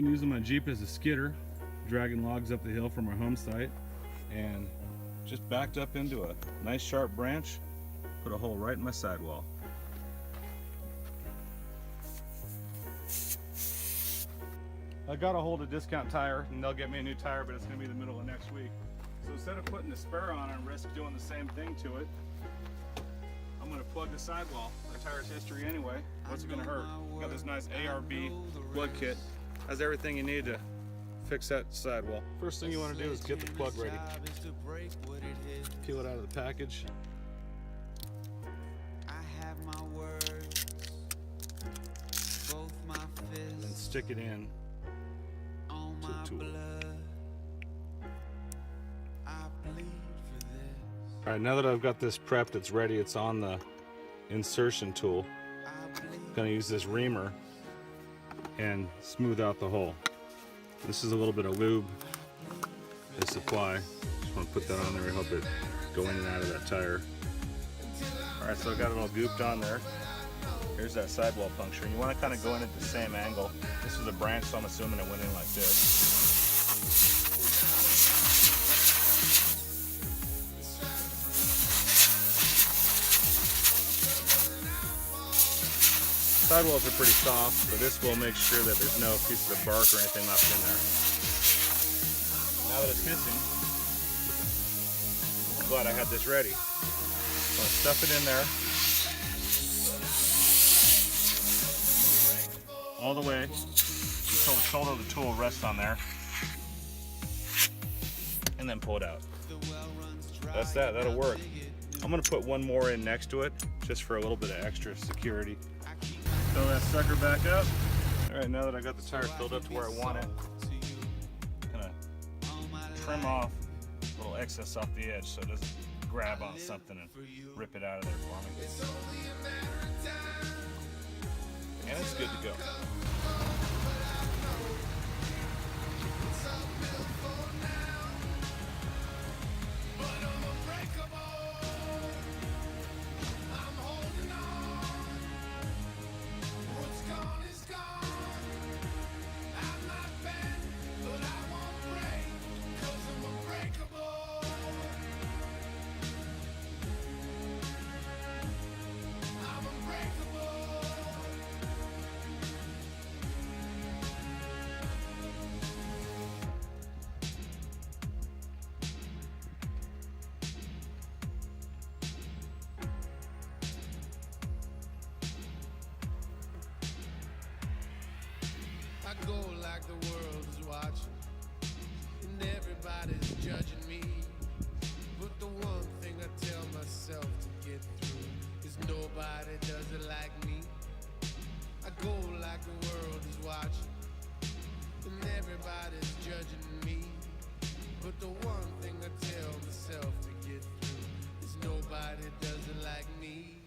been using my Jeep as a skidder, dragging logs up the hill from our home site, and just backed up into a nice sharp branch, put a hole right in my sidewall. I got a hold of Discount Tire and they'll get me a new tire, but it's going to be the middle of next week. So instead of putting the spur on and risk doing the same thing to it, I'm going to plug the sidewall. The tire's history anyway. What's it going to hurt? Got this nice ARB plug kit. Has everything you need to fix that sidewall. First thing you want to do is get the plug ready. Peel it out of the package. And then stick it in to the tool. Alright, now that I've got this prepped, it's ready, it's on the insertion tool. I'm going to use this reamer and smooth out the hole. This is a little bit of lube they supply. Just want to put that on there to help it go in and out of that tire. Alright, so I got it all gooped on there. Here's that sidewall puncture. And you want to kind of go in at the same angle. This is a branch, so I'm assuming it went in like this. Sidewalls are pretty soft, but this will make sure that there's no pieces of bark or anything left in there. Now that it's hissing, I'm glad I had this ready. So I stuff it in there all the way until the shoulder of the tool rests on there, and then pull it out. That's that, that'll work. I'm gonna put one more in next to it just for a little bit of extra security. Fill that sucker back up. Alright, now that I got the tire filled up to where I want it, I'm gonna trim off a little excess off the edge so it doesn't grab on something and rip it out of there for me. And it's good to go. I go like the world is watching, and everybody's judging me. But the one thing I tell myself to get through is nobody does it like me. I go like the world is watching, and everybody's judging me. But the one thing I tell myself to get through is nobody does it like me.